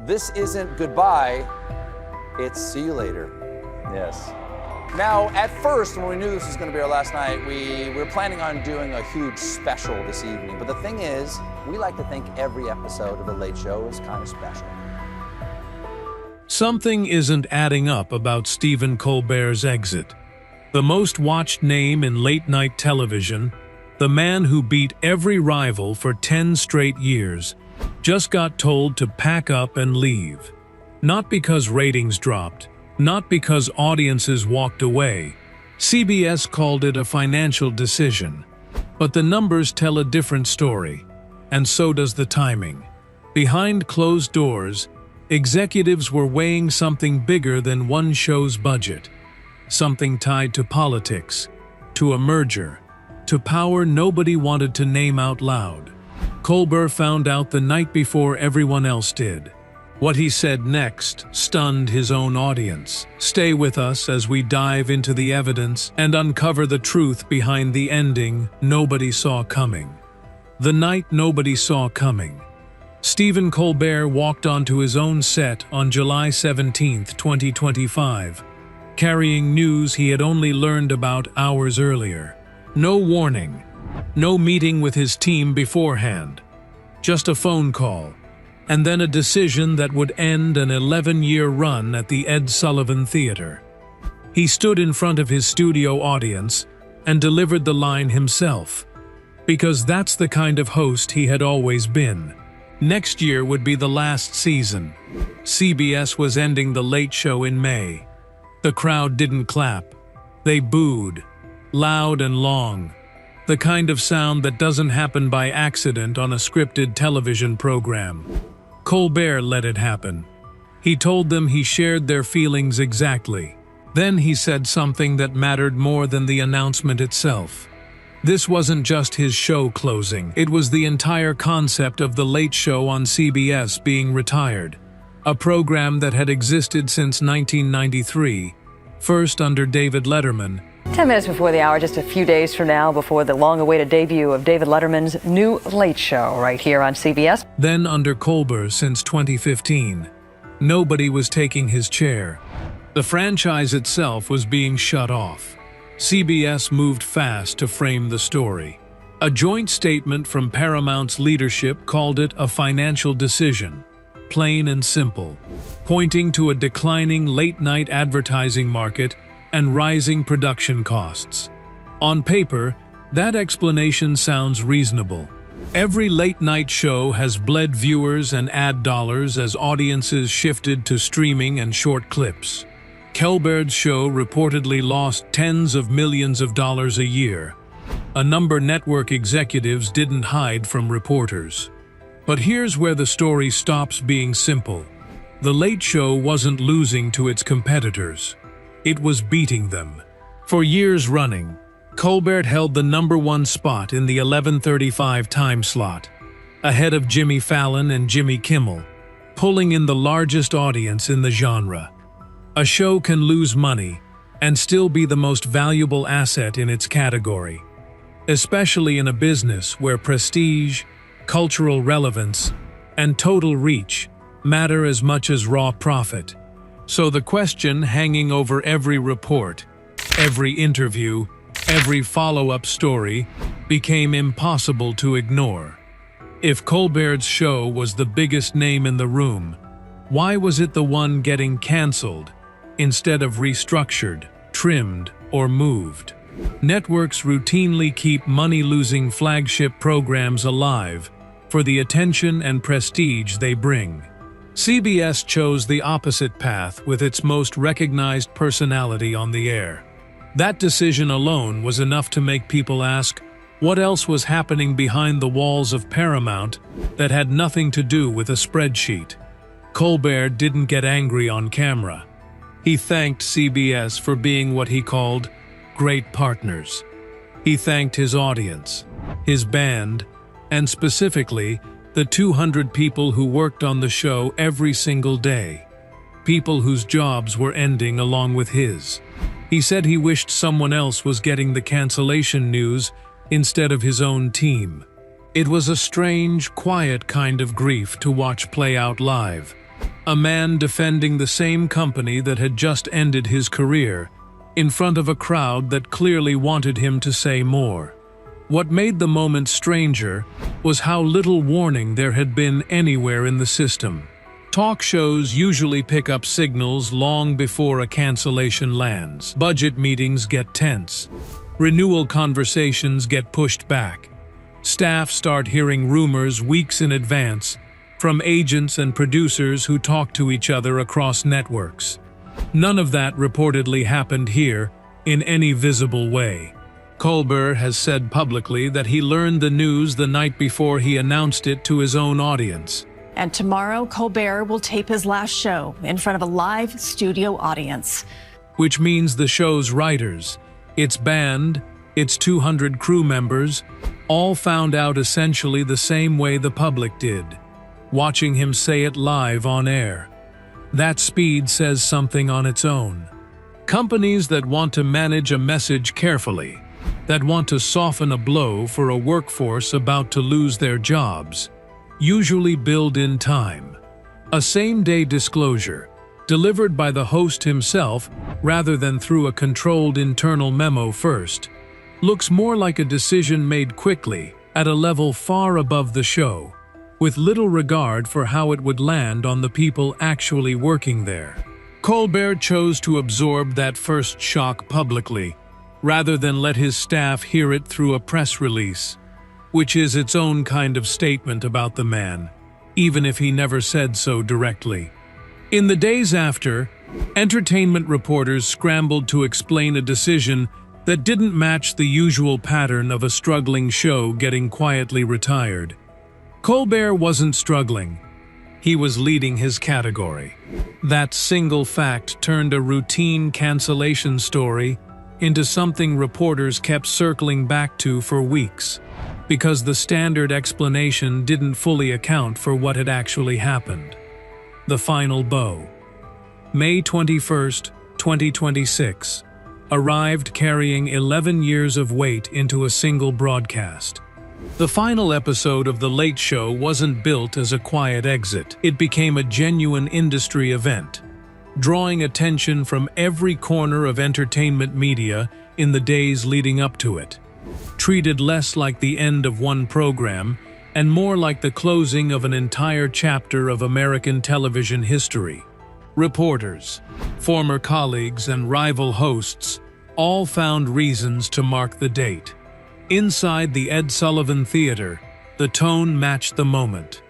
this isn't goodbye, it's see you later. Yes. Now, at first, when we knew this was going to be our last night, we were planning on doing a huge special this evening. But the thing is, we like to think every episode of The Late Show is kind of special. Something isn't adding up about Stephen Colbert's exit. The most watched name in late-night television, the man who beat every rival for 10 straight years, just got told to pack up and leave. Not because ratings dropped, not because audiences walked away. CBS called it a financial decision. But the numbers tell a different story, and so does the timing. Behind closed doors, executives were weighing something bigger than one show's budget. Something tied to politics, to a merger, to power nobody wanted to name out loud. Colbert found out the night before everyone else did. What he said next stunned his own audience. Stay with us as we dive into the evidence and uncover the truth behind the ending nobody saw coming. The night nobody saw coming. Stephen Colbert walked onto his own set on July 17, 2025, carrying news he had only learned about hours earlier. No warning, no meeting with his team beforehand, just a phone call, and then a decision that would end an 11-year run at the Ed Sullivan Theater. He stood in front of his studio audience and delivered the line himself, because that's the kind of host he had always been. Next year would be the last season. CBS was ending The Late Show in May. The crowd didn't clap. They booed, loud and long, the kind of sound that doesn't happen by accident on a scripted television program. Colbert let it happen. He told them he shared their feelings exactly. Then he said something that mattered more than the announcement itself. This wasn't just his show closing, it was the entire concept of The Late Show on CBS being retired. A program that had existed since 1993, first under David Letterman. 10 minutes before the hour, just a few days from now, before the long-awaited debut of David Letterman's new Late Show right here on CBS. Then under Colbert since 2015. Nobody was taking his chair. The franchise itself was being shut off. CBS moved fast to frame the story. A joint statement from Paramount's leadership called it a financial decision, plain and simple, pointing to a declining late-night advertising market and rising production costs. On paper, that explanation sounds reasonable. Every late-night show has bled viewers and ad dollars as audiences shifted to streaming and short clips. Colbert's show reportedly lost tens of millions of dollars a year, a number network executives didn't hide from reporters. But here's where the story stops being simple. The Late Show wasn't losing to its competitors. It was beating them. For years running, Colbert held the #1 spot in the 11:35 time slot, ahead of Jimmy Fallon and Jimmy Kimmel, pulling in the largest audience in the genre. A show can lose money and still be the most valuable asset in its category, especially in a business where prestige, cultural relevance, and total reach matter as much as raw profit. So the question hanging over every report, every interview, every follow-up story became impossible to ignore. If Colbert's show was the biggest name in the room, why was it the one getting cancelled instead of restructured, trimmed, or moved? Networks routinely keep money-losing flagship programs alive for the attention and prestige they bring. CBS chose the opposite path with its most recognized personality on the air. That decision alone was enough to make people ask what else was happening behind the walls of Paramount that had nothing to do with a spreadsheet. Colbert didn't get angry on camera. He thanked CBS for being what he called great partners. He thanked his audience, his band, and specifically the 200 people who worked on the show every single day, people whose jobs were ending along with his. He said he wished someone else was getting the cancellation news instead of his own team. It was a strange, quiet kind of grief to watch play out live. a man defending the same company that had just ended his career, in front of a crowd that clearly wanted him to say more. What made the moment stranger was how little warning there had been anywhere in the system. Talk shows usually pick up signals long before a cancellation lands. Budget meetings get tense. Renewal conversations get pushed back. Staff start hearing rumors weeks in advance from agents and producers who talk to each other across networks. None of that reportedly happened here in any visible way. Colbert has said publicly that he learned the news the night before he announced it to his own audience. And tomorrow, Colbert will tape his last show in front of a live studio audience. Which means the show's writers, its band, its 200 crew members, all found out essentially the same way the public did, watching him say it live on air. That speed says something on its own. Companies that want to manage a message carefully, that want to soften a blow for a workforce about to lose their jobs, usually build in time. A same-day disclosure, delivered by the host himself rather than through a controlled internal memo first, looks more like a decision made quickly at a level far above the show, with little regard for how it would land on the people actually working there. Colbert chose to absorb that first shock publicly, rather than let his staff hear it through a press release, which is its own kind of statement about the man, even if he never said so directly. In the days after, entertainment reporters scrambled to explain a decision that didn't match the usual pattern of a struggling show getting quietly retired. Colbert wasn't struggling. He was leading his category. That single fact turned a routine cancellation story into something reporters kept circling back to for weeks, because the standard explanation didn't fully account for what had actually happened. The final bow. May 21st, 2026, arrived carrying 11 years of weight into a single broadcast. The final episode of The Late Show wasn't built as a quiet exit. It became a genuine industry event, drawing attention from every corner of entertainment media in the days leading up to it. Treated less like the end of one program and more like the closing of an entire chapter of American television history. Reporters, former colleagues, and rival hosts all found reasons to mark the date. Inside the Ed Sullivan Theater, the tone matched the moment.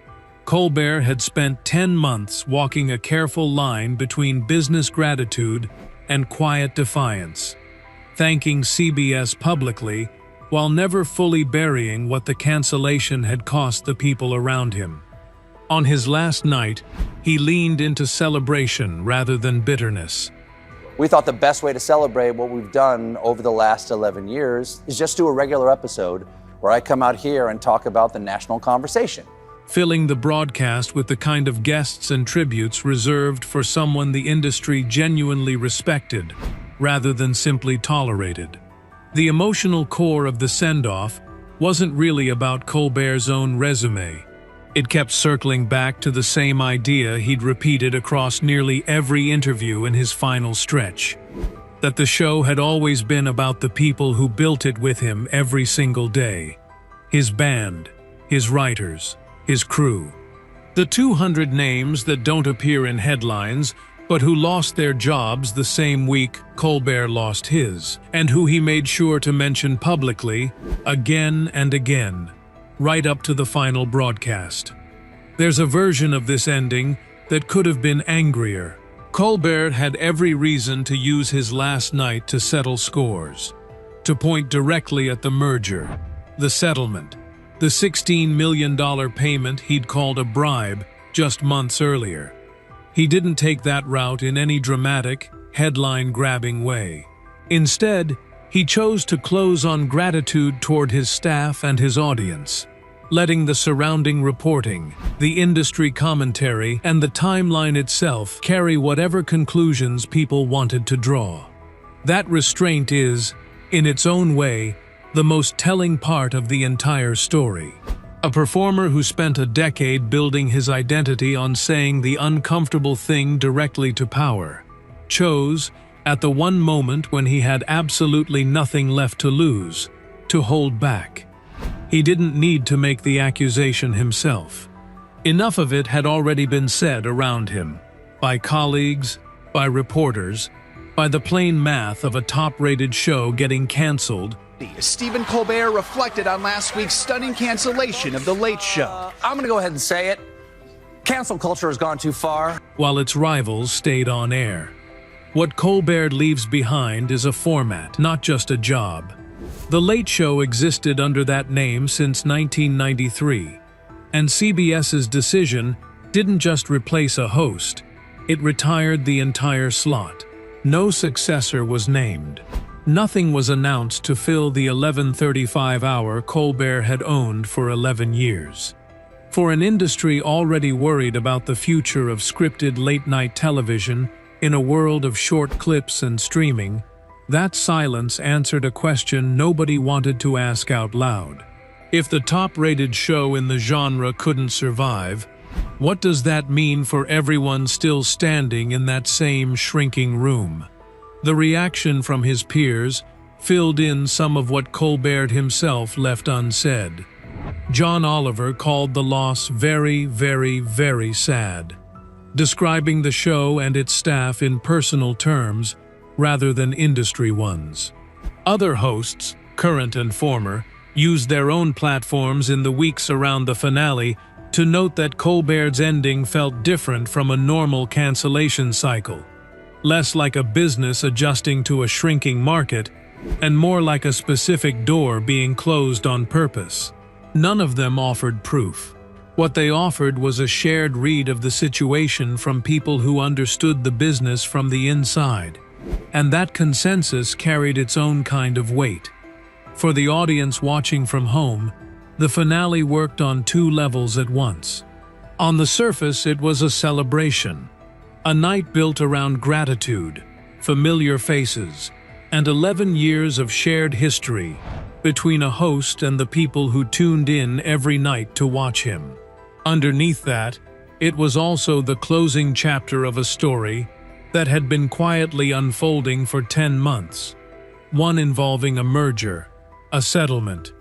Colbert had spent 10 months walking a careful line between business gratitude and quiet defiance, thanking CBS publicly while never fully burying what the cancellation had cost the people around him. On his last night, he leaned into celebration rather than bitterness. We thought the best way to celebrate what we've done over the last 11 years is just do a regular episode where I come out here and talk about the national conversation. Filling the broadcast with the kind of guests and tributes reserved for someone the industry genuinely respected, rather than simply tolerated. The emotional core of the send-off wasn't really about Colbert's own resume. It kept circling back to the same idea he'd repeated across nearly every interview in his final stretch: that the show had always been about the people who built it with him every single day. His band, his writers, his crew. The 200 names that don't appear in headlines, but who lost their jobs the same week Colbert lost his, and who he made sure to mention publicly, again and again, right up to the final broadcast. There's a version of this ending that could have been angrier. Colbert had every reason to use his last night to settle scores, to point directly at the merger, the settlement, the $16 million payment he'd called a bribe just months earlier. He didn't take that route in any dramatic, headline-grabbing way. Instead, he chose to close on gratitude toward his staff and his audience, letting the surrounding reporting, the industry commentary, and the timeline itself carry whatever conclusions people wanted to draw. That restraint is, in its own way, the most telling part of the entire story. A performer who spent a decade building his identity on saying the uncomfortable thing directly to power, chose, at the one moment when he had absolutely nothing left to lose, to hold back. He didn't need to make the accusation himself. Enough of it had already been said around him, by colleagues, by reporters, by the plain math of a top-rated show getting canceled. Stephen Colbert reflected on last week's stunning cancellation of The Late Show. I'm going to go ahead and say it. Cancel culture has gone too far. While its rivals stayed on air. What Colbert leaves behind is a format, not just a job. The Late Show existed under that name since 1993, and CBS's decision didn't just replace a host, it retired the entire slot. No successor was named. Nothing was announced to fill the 11:35 hour Colbert had owned for 11 years. For an industry already worried about the future of scripted late-night television in a world of short clips and streaming, that silence answered a question nobody wanted to ask out loud. If the top-rated show in the genre couldn't survive, what does that mean for everyone still standing in that same shrinking room? The reaction from his peers filled in some of what Colbert himself left unsaid. John Oliver called the loss very, very, very sad, describing the show and its staff in personal terms rather than industry ones. Other hosts, current and former, used their own platforms in the weeks around the finale to note that Colbert's ending felt different from a normal cancellation cycle, less like a business adjusting to a shrinking market, and more like a specific door being closed on purpose. None of them offered proof. What they offered was a shared read of the situation from people who understood the business from the inside, and that consensus carried its own kind of weight. For the audience watching from home, the finale worked on two levels at once. On the surface, it was a celebration, a night built around gratitude, familiar faces, and 11 years of shared history between a host and the people who tuned in every night to watch him. Underneath that, it was also the closing chapter of a story that had been quietly unfolding for 10 months, one involving a merger, a settlement,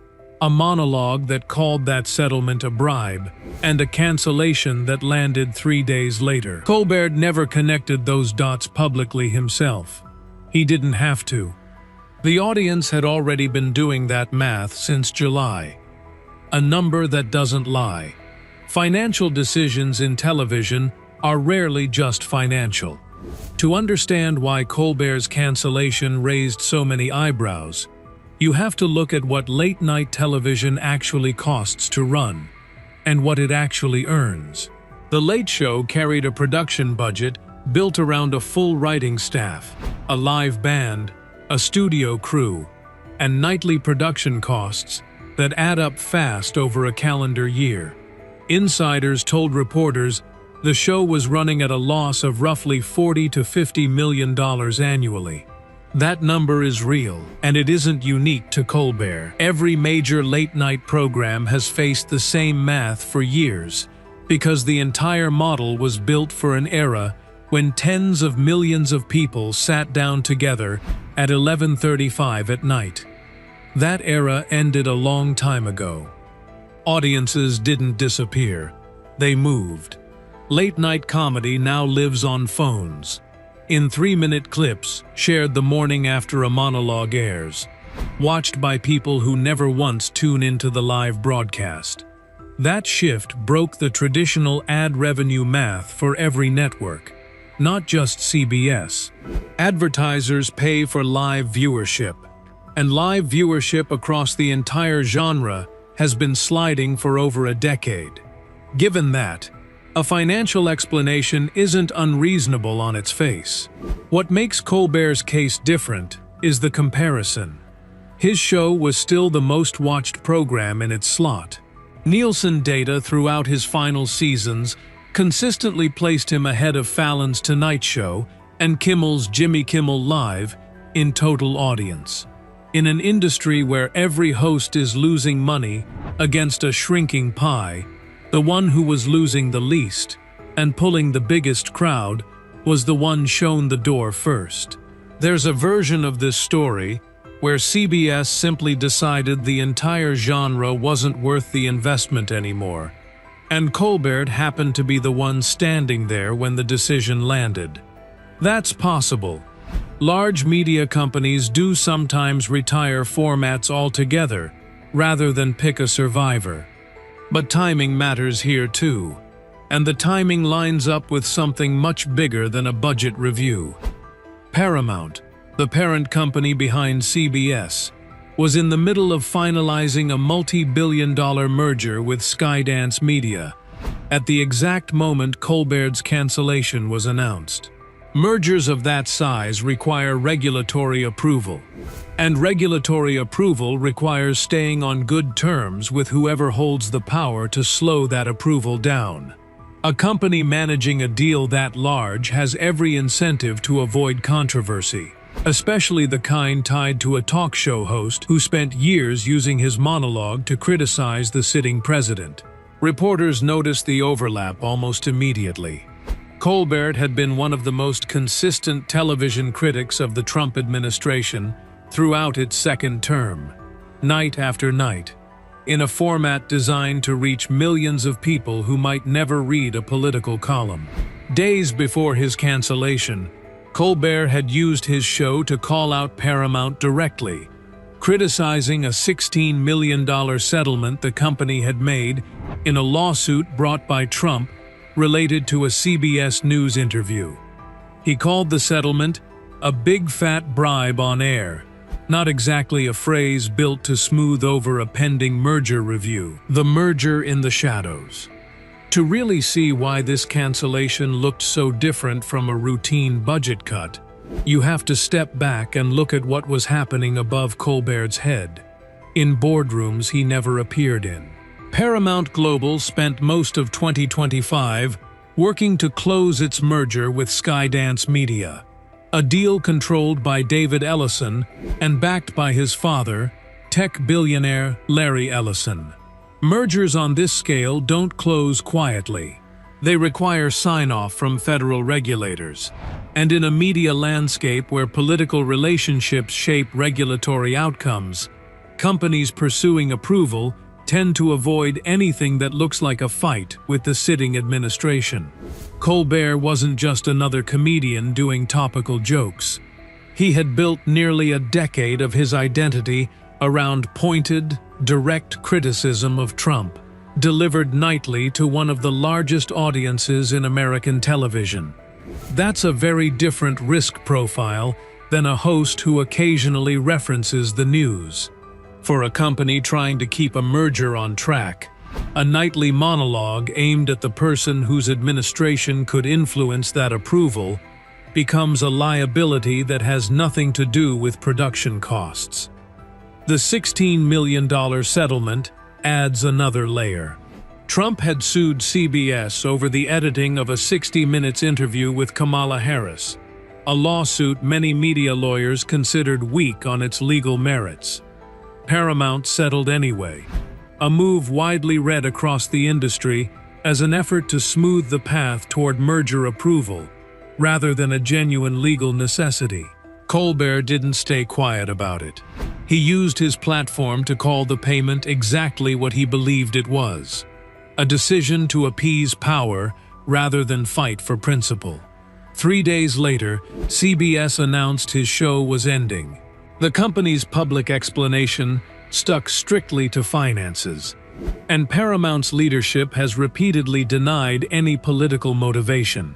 a monologue that called that settlement a bribe, and a cancellation that landed 3 days later. Colbert never connected those dots publicly himself. He didn't have to. The audience had already been doing that math since July. A number that doesn't lie. Financial decisions in television are rarely just financial. To understand why Colbert's cancellation raised so many eyebrows, you have to look at what late-night television actually costs to run, and what it actually earns. The Late Show carried a production budget built around a full writing staff, a live band, a studio crew, and nightly production costs that add up fast over a calendar year. Insiders told reporters the show was running at a loss of roughly $40 to $50 million annually. That number is real, and it isn't unique to Colbert. Every major late-night program has faced the same math for years, because the entire model was built for an era when tens of millions of people sat down together at 11:35 at night. That era ended a long time ago. Audiences didn't disappear, they moved. Late-night comedy now lives on phones, in 3-minute clips shared the morning after a monologue airs, watched by people who never once tune into the live broadcast. That shift broke the traditional ad revenue math for every network, not just CBS. Advertisers pay for live viewership, and live viewership across the entire genre has been sliding for over a decade. Given that, a financial explanation isn't unreasonable on its face. What makes Colbert's case different is the comparison. His show was still the most watched program in its slot. Nielsen data throughout his final seasons consistently placed him ahead of Fallon's Tonight Show and Kimmel's Jimmy Kimmel Live in total audience. In an industry where every host is losing money, Against a shrinking pie, the one who was losing the least and pulling the biggest crowd was the one shown the door first. There's a version of this story where CBS simply decided the entire genre wasn't worth the investment anymore, and Colbert happened to be the one standing there when the decision landed. That's possible. Large media companies do sometimes retire formats altogether, rather than pick a survivor. But timing matters here too, and the timing lines up with something much bigger than a budget review. Paramount, the parent company behind CBS, was in the middle of finalizing a multi-billion-dollar merger with Skydance Media, at the exact moment Colbert's cancellation was announced. Mergers of that size require regulatory approval, and regulatory approval requires staying on good terms with whoever holds the power to slow that approval down. A company managing a deal that large has every incentive to avoid controversy, especially the kind tied to a talk show host who spent years using his monologue to criticize the sitting president. Reporters noticed the overlap almost immediately. Colbert had been one of the most consistent television critics of the Trump administration throughout its second term, night after night, in a format designed to reach millions of people who might never read a political column. Days before his cancellation, Colbert had used his show to call out Paramount directly, criticizing a $16 million settlement the company had made in a lawsuit brought by Trump related to a CBS News interview. He called the settlement a big fat bribe on air, not exactly a phrase built to smooth over a pending merger review. The merger in the shadows. To really see why this cancellation looked so different from a routine budget cut, you have to step back and look at what was happening above Colbert's head, in boardrooms he never appeared in. Paramount Global spent most of 2025 working to close its merger with Skydance Media, a deal controlled by David Ellison and backed by his father, tech billionaire Larry Ellison. Mergers on this scale don't close quietly. They require sign-off from federal regulators. And in a media landscape where political relationships shape regulatory outcomes, companies pursuing approval tend to avoid anything that looks like a fight with the sitting administration. Colbert wasn't just another comedian doing topical jokes. He had built nearly a decade of his identity around pointed, direct criticism of Trump, delivered nightly to one of the largest audiences in American television. That's a very different risk profile than a host who occasionally references the news. For a company trying to keep a merger on track, a nightly monologue aimed at the person whose administration could influence that approval becomes a liability that has nothing to do with production costs. The $16 million settlement adds another layer. Trump had sued CBS over the editing of a 60 Minutes interview with Kamala Harris, a lawsuit many media lawyers considered weak on its legal merits. Paramount settled anyway, a move widely read across the industry as an effort to smooth the path toward merger approval, rather than a genuine legal necessity. Colbert didn't stay quiet about it. He used his platform to call the payment exactly what he believed it was: a decision to appease power rather than fight for principle. 3 days later, CBS announced his show was ending. The company's public explanation stuck strictly to finances, and Paramount's leadership has repeatedly denied any political motivation,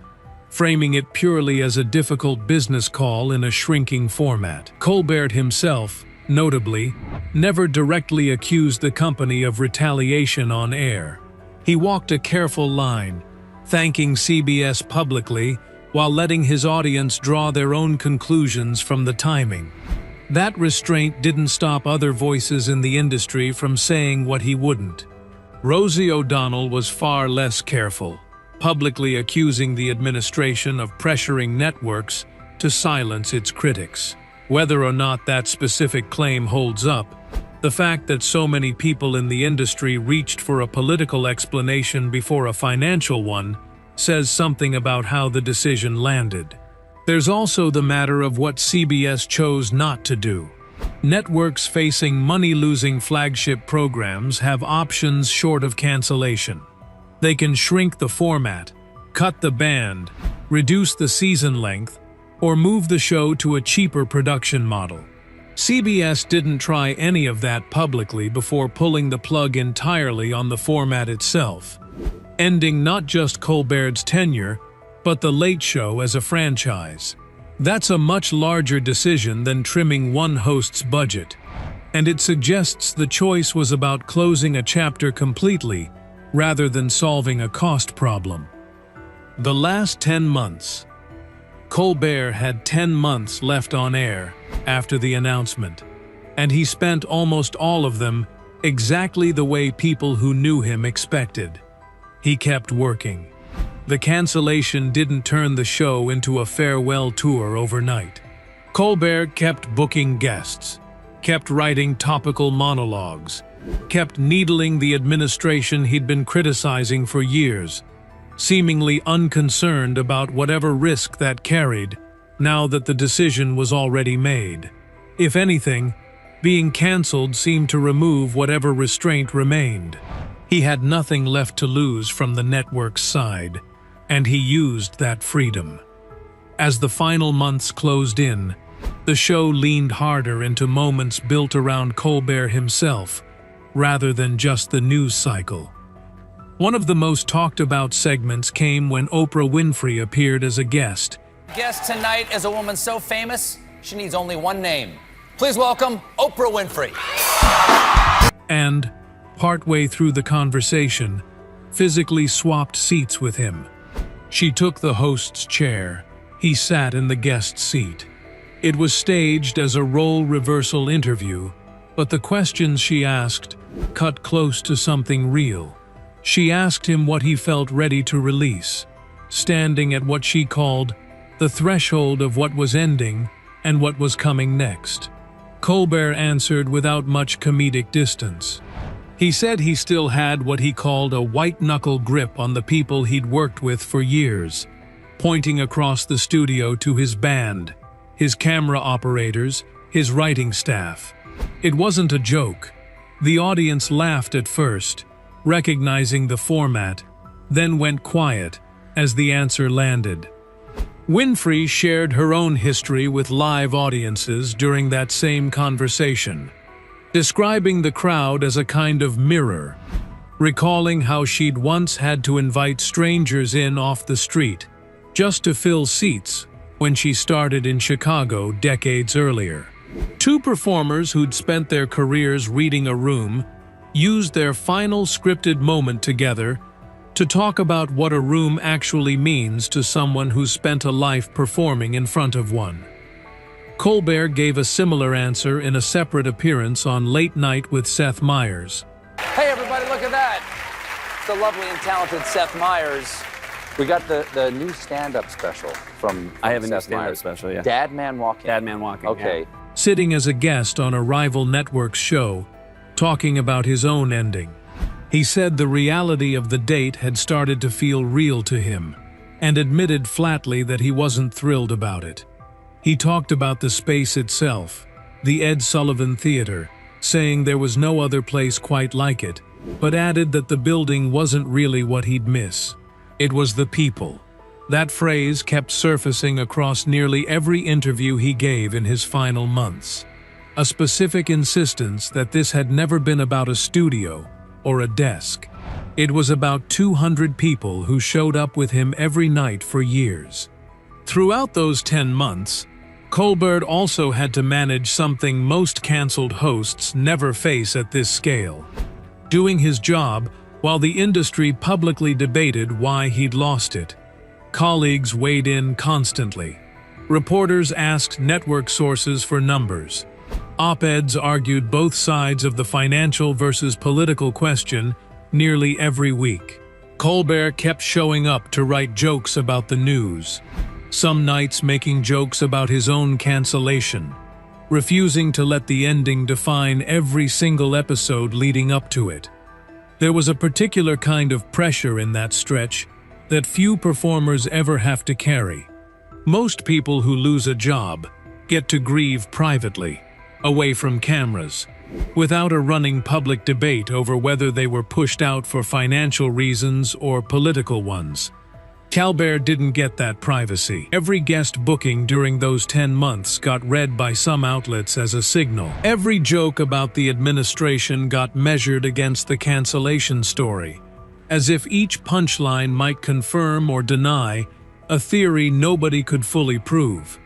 framing it purely as a difficult business call in a shrinking format. Colbert himself, notably, never directly accused the company of retaliation on air. He walked a careful line, thanking CBS publicly while letting his audience draw their own conclusions from the timing. That restraint didn't stop other voices in the industry from saying what he wouldn't. Rosie O'Donnell was far less careful, publicly accusing the administration of pressuring networks to silence its critics. Whether or not that specific claim holds up, The fact that so many people in the industry reached for a political explanation before a financial one says something about how the decision landed. There's also the matter of what CBS chose not to do. Networks facing money-losing flagship programs have options short of cancellation. They can shrink the format, cut the band, reduce the season length, or move the show to a cheaper production model. CBS didn't try any of that publicly before pulling the plug entirely on the format itself, ending not just Colbert's tenure, but The Late Show as a franchise. That's a much larger decision than trimming one host's budget, and it suggests the choice was about closing a chapter completely rather than solving a cost problem. The last 10 months. Colbert had 10 months left on air after the announcement, and he spent almost all of them exactly the way people who knew him expected. He kept working. The cancellation didn't turn the show into a farewell tour overnight. Colbert kept booking guests, kept writing topical monologues, kept needling the administration he'd been criticizing for years, seemingly unconcerned about whatever risk that carried, now that the decision was already made. If anything, being cancelled seemed to remove whatever restraint remained. He had nothing left to lose from the network's side, and he used that freedom. As the final months closed in, the show leaned harder into moments built around Colbert himself, rather than just the news cycle. One of the most talked about segments came when Oprah Winfrey appeared as a guest. Guest tonight is a woman so famous, she needs only one name. Please welcome Oprah Winfrey. And, partway through the conversation, physically swapped seats with him. She took the host's chair. He sat in the guest's seat. It was staged as a role reversal interview, but the questions she asked cut close to something real. She asked him what he felt ready to release, standing at what she called the threshold of what was ending and what was coming next. Colbert answered without much comedic distance. He said he still had what he called a white-knuckle grip on the people he'd worked with for years, pointing across the studio to his band, his camera operators, his writing staff. It wasn't a joke. The audience laughed at first, recognizing the format, then went quiet as the answer landed. Winfrey shared her own history with live audiences during that same conversation, describing the crowd as a kind of mirror, recalling how she'd once had to invite strangers in off the street just to fill seats when she started in Chicago decades earlier. Two performers who'd spent their careers reading a room used their final scripted moment together to talk about what a room actually means to someone who's spent a life performing in front of one. Colbert gave a similar answer in a separate appearance on Late Night with Seth Meyers. Hey everybody, look at that. It's the lovely and talented Seth Meyers. We got the new stand-up special from I have a new Seth stand-up Meyers. special, yeah. Dad Man Walking. Dad Man Walking. Okay. Yeah. Sitting as a guest on a rival network's show, talking about his own ending. He said the reality of the date had started to feel real to him, and admitted flatly that he wasn't thrilled about it. He talked about the space itself, the Ed Sullivan Theater, saying there was no other place quite like it, but added that the building wasn't really what he'd miss. It was the people. That phrase kept surfacing across nearly every interview he gave in his final months. A specific insistence that this had never been about a studio or a desk. It was about 200 people who showed up with him every night for years. Throughout those 10 months, Colbert also had to manage something most canceled hosts never face at this scale: doing his job while the industry publicly debated why he'd lost it. Colleagues weighed in constantly. Reporters asked network sources for numbers. Op-eds argued both sides of the financial versus political question nearly every week. Colbert kept showing up to write jokes about the news, some nights making jokes about his own cancellation, refusing to let the ending define every single episode leading up to it. There was a particular kind of pressure in that stretch that few performers ever have to carry. Most people who lose a job get to grieve privately, away from cameras, without a running public debate over whether they were pushed out for financial reasons or political ones. Colbert didn't get that privacy. Every guest booking during those 10 months got read by some outlets as a signal. Every joke about the administration got measured against the cancellation story, as if each punchline might confirm or deny a theory nobody could fully prove.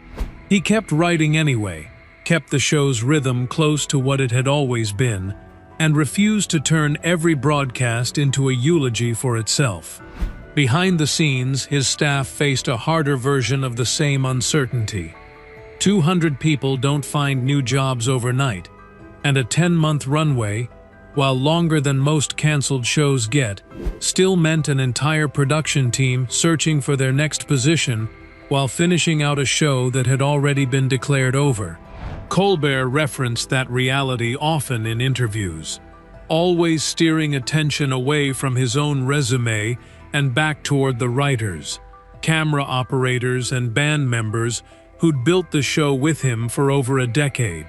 He kept writing anyway, kept the show's rhythm close to what it had always been, and refused to turn every broadcast into a eulogy for itself. Behind the scenes, his staff faced a harder version of the same uncertainty. 200 people don't find new jobs overnight, and a 10-month runway, while longer than most canceled shows get, still meant an entire production team searching for their next position while finishing out a show that had already been declared over. Colbert referenced that reality often in interviews, always steering attention away from his own resume and back toward the writers, camera operators, and band members who'd built the show with him for over a decade.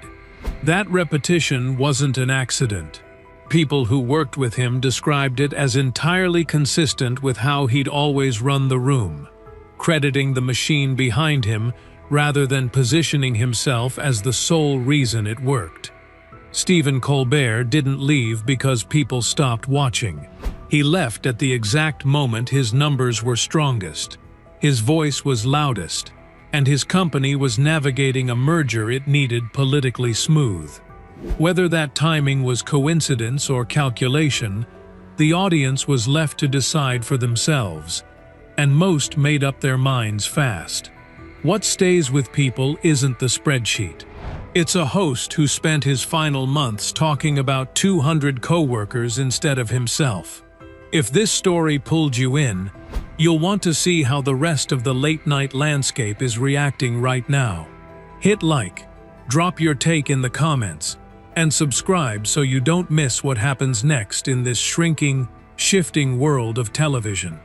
That repetition wasn't an accident. People who worked with him described it as entirely consistent with how he'd always run the room, crediting the machine behind him rather than positioning himself as the sole reason it worked. Stephen Colbert didn't leave because people stopped watching. He left at the exact moment his numbers were strongest, his voice was loudest, and his company was navigating a merger it needed politically smooth. Whether that timing was coincidence or calculation, the audience was left to decide for themselves, and most made up their minds fast. What stays with people isn't the spreadsheet. It's a host who spent his final months talking about 200 co-workers instead of himself. If this story pulled you in, you'll want to see how the rest of the late-night landscape is reacting right now. Hit like, drop your take in the comments, and subscribe so you don't miss what happens next in this shrinking, shifting world of television.